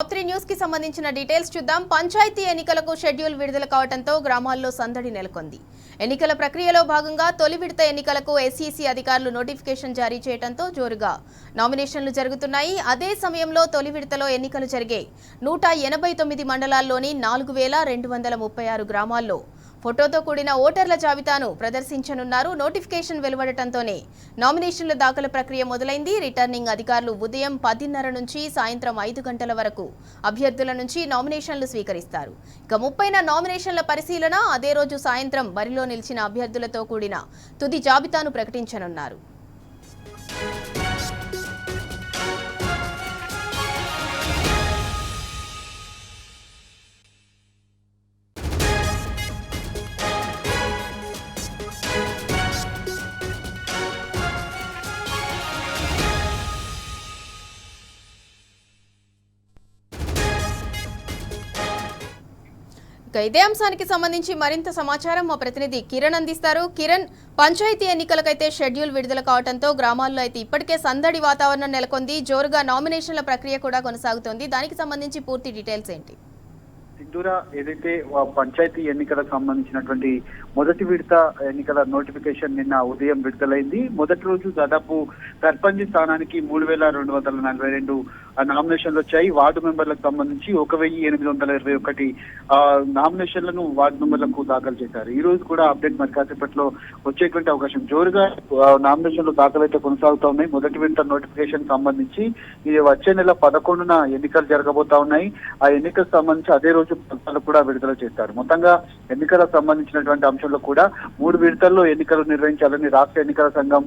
Top 3 news కి సంబంధించిన details చూద్దాం. పంచాయతీ ఎన్నికలకు షెడ్యూల్ విడుదల కావడంతో గ్రామాల్లో సందడి నెలకొంది. ఎన్నికల ప్రక్రియలో భాగంగా తొలి విడత ఎన్నికలకు ఎస్ఈసీ అధికారులు నోటిఫికేషన్ జారీ చేయడంతో జోరుగా నామినేషన్లు జరుగుతున్నాయి. అదే సమయంలో తొలి విడతలో ఎన్నికలు జరిగే 189 మండలాల్లోని 4236 గ్రామాల్లో ఫోటోతో కూడిన ఓటర్ల జాబితాను ప్రదర్శించనున్నారు. నోటిఫికేషన్ వెలువడటంతోనే నామినేషన్ల దాఖలు ప్రక్రియ మొదలైంది. రిటర్నింగ్ అధికారులు ఉదయం 10:30 నుంచి సాయంత్రం 5 గంటల వరకు అభ్యర్థుల నుంచి నామినేషన్లు స్వీకరిస్తారు. ఇక 30న నామినేషన్ల పరిశీలన, అదే రోజు సాయంత్రం బరిలో నిలిచిన అభ్యర్థులతో కూడిన తుది జాబితాను ప్రకటించనున్నారు. ఇదే అంశానికి సంబంధించి మరింత సమాచారం మా ప్రతినిధి కిరణ్ అందిస్తారు. కిరణ్, పంచాయతీ ఎన్నికలకైతే షెడ్యూల్ విడుదల కావడంతో గ్రామాల్లో అయితే ఇప్పటికే సందడి వాతావరణం నెలకొంది. జోరుగా నామినేషన్ల ప్రక్రియ కూడా కొనసాగుతోంది. దానికి సంబంధించి పూర్తి డీటెయిల్స్ ఏంటి? సింధూర, ఏదైతే పంచాయతీ ఎన్నికలకు సంబంధించినటువంటి మొదటి విడత ఎన్నికల నోటిఫికేషన్ నిన్న ఉదయం విడుదలైంది. మొదటి రోజు దాదాపు సర్పంచ్ స్థానానికి 3242 నామినేషన్లు వచ్చాయి. వార్డు మెంబర్లకు సంబంధించి 1821 నామినేషన్లను వార్డు మెంబర్లకు దాఖలు చేశారు. ఈ రోజు కూడా అప్డేట్ మరి కాసేపట్లో వచ్చేటువంటి అవకాశం. జోరుగా నామినేషన్లు దాఖలైతే కొనసాగుతా ఉన్నాయి. మొదటి విడత నోటిఫికేషన్ సంబంధించి ఇది వచ్చే నెల 11న ఎన్నికలు జరగబోతా ఉన్నాయి. ఆ ఎన్నికలకు సంబంధించి అదే రోజు ఫలితాలు కూడా విడుదల చేస్తారు. మొత్తంగా ఎన్నికలకు సంబంధించినటువంటి అంశంలో కూడా 3 విడతల్లో ఎన్నికలు నిర్వహించాలని రాష్ట్ర ఎన్నికల సంఘం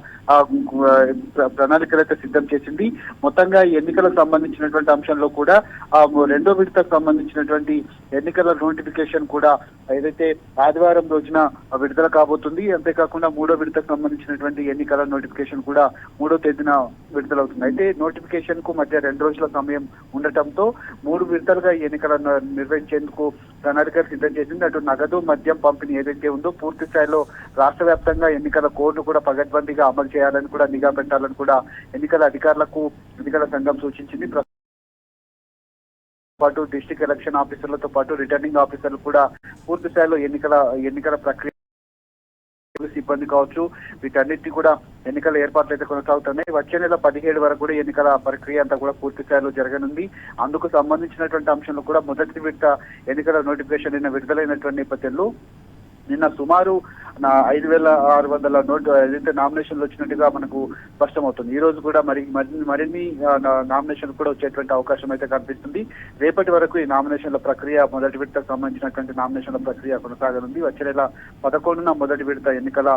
ప్రణాళికలు అయితే సిద్ధం చేసింది. మొత్తంగా ఎన్నికలకు సంబంధించినటువంటి అంశంలో కూడా రెండో విడతకు సంబంధించినటువంటి ఎన్నికల నోటిఫికేషన్ కూడా ఏదైతే ఆదివారం రోజున విడుదల కాబోతుంది. అంతేకాకుండా మూడో విడతకు సంబంధించినటువంటి ఎన్నికల నోటిఫికేషన్ కూడా 3వ తేదీన విడుదలవుతుంది. అయితే నోటిఫికేషన్ కు మధ్య 2 రోజుల సమయం ఉండటంతో 3 విడతలుగా ఎన్నికలను నిర్వహించేందుకు ప్రణాళిక సిద్ధం చేసింది. అటు నగదు మద్యం పంపిణీ ఏదైతే ఉందో పూర్తి స్థాయిలో రాష్ట్ర వ్యాప్తంగా ఎన్నికల కోడ్ను కూడా పగడ్బందీగా అమలు చేయాలని కూడా నిఘా పెట్టాలని కూడా ఎన్నికల అధికారులకు ఎన్నికల సంఘం సూచించింది. పాటు డిస్ట్రిక్ట్ ఎలక్షన్ ఆఫీసర్లతో పాటు రిటర్నింగ్ ఆఫీసర్లు కూడా పూర్తి స్థాయిలో ఎన్నికల ప్రక్రియ సిబ్బంది కావచ్చు, వీటన్నిటి కూడా ఎన్నికల ఏర్పాట్లు అయితే కొనసాగుతున్నాయి. వచ్చే నెల 17 వరకు కూడా ఎన్నికల ప్రక్రియ అంతా కూడా పూర్తి స్థాయిలో జరగనుంది. అందుకు సంబంధించినటువంటి అంశంలో కూడా మొదటి విడత ఎన్నికల నోటిఫికేషన్ నిన్న విడుదలైనటువంటి నేపథ్యంలో నిన్న సుమారు 5600 ఏదైతే నామినేషన్లు వచ్చినట్టుగా మనకు స్పష్టమవుతుంది. ఈ రోజు కూడా మరిన్ని నామినేషన్లు కూడా వచ్చేటువంటి అవకాశం అయితే కనిపిస్తుంది. రేపటి వరకు ఈ నామినేషన్ల ప్రక్రియ మొదటి విడతకు సంబంధించినటువంటి నామినేషన్ల ప్రక్రియ కొనసాగనుంది. వచ్చే నెల 11న మొదటి విడత ఎన్నికల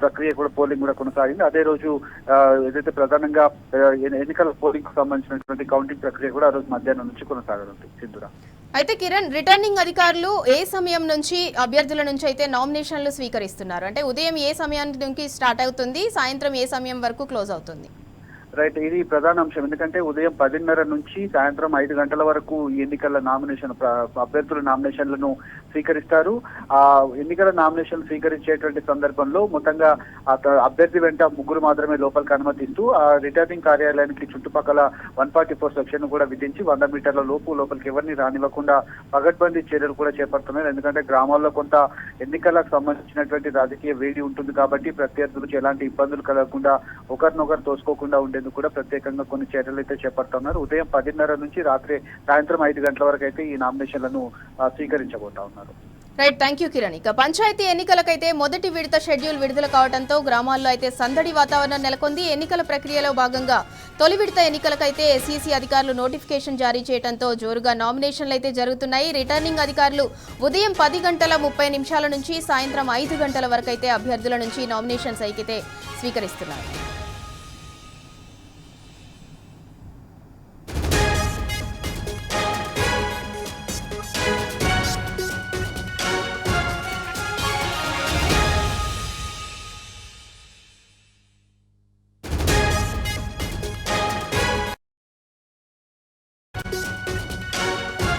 ప్రక్రియ కూడా పోలింగ్ కూడా కొనసాగింది. అదే రోజు ఏదైతే ప్రధానంగా ఎన్నికల పోలింగ్ కు సంబంధించినటువంటి కౌంటింగ్ ప్రక్రియ కూడా ఆ రోజు మధ్యాహ్నం నుంచి కొనసాగనుంది. సింధురా, అయితే కిరణ్, రిటర్నింగ్ అధికారులు ఏ సమయం నుంచి అభ్యర్థుల నుంచి అయితే నామినేషన్లు స్వీకరిస్తున్నారు? అంటే ఉదయం ఏ సమయానికి స్టార్ట్ అవుతుంది, సాయంత్రం ఏ సమయం వరకు క్లోజ్ అవుతుంది? రైట్, ఇది ప్రధాన అంశం. ఎందుకంటే ఉదయం 10:30 నుంచి సాయంత్రం 5 గంటల వరకు ఎన్నికల నామినేషన్ అభ్యర్థుల నామినేషన్లను స్వీకరిస్తారు. ఆ ఎన్నికల నామినేషన్ స్వీకరించేటువంటి సందర్భంలో మొత్తంగా అభ్యర్థి వెంట 3 మాత్రమే లోపలికి అనుమతిస్తూ ఆ రిటర్నింగ్ కార్యాలయానికి చుట్టుపక్కల 144 సెక్షన్ కూడా విధించి 100 మీటర్ల లోపలికి ఎవరిని రానివ్వకుండా పగడ్బందీ చర్యలు కూడా చేపడుతున్నారు. ఎందుకంటే గ్రామాల్లో కొంత ఎన్నికలకు సంబంధించినటువంటి రాజకీయ వేడి ఉంటుంది కాబట్టి ప్రత్యర్థులకు ఎలాంటి ఇబ్బందులు కలగకుండా ఒకరినొకరు తోసుకోకుండా ఉండేందుకు కూడా ప్రత్యేకంగా కొన్ని చర్యలు అయితే చేపడుతున్నారు. ఉదయం 10:30 నుంచి సాయంత్రం 5 గంటల వరకు అయితే ఈ నామినేషన్లను స్వీకరించబోతా ఉన్నారు. Right, thank you Kiran. ఇక పంచాయతీ ఎన్నికలకైతే మొదటి విడత షెడ్యూల్ విడుదల కావడంతో గ్రామాల్లో అయితే సందడి వాతావరణం నెలకొంది. ఎన్నికల ప్రక్రియలో భాగంగా తొలి విడత ఎన్నికలకైతే ఎస్ఈసీ అధికారులు నోటిఫికేషన్ జారీ చేయడంతో జోరుగా నామినేషన్లు అయితే జరుగుతున్నాయి. రిటర్నింగ్ అధికారులు ఉదయం 10:30 నుంచి సాయంత్రం 5 గంటల వరకు అయితే అభ్యర్థుల నుంచి నామినేషన్స్ అయితే స్వీకరిస్తున్నారు.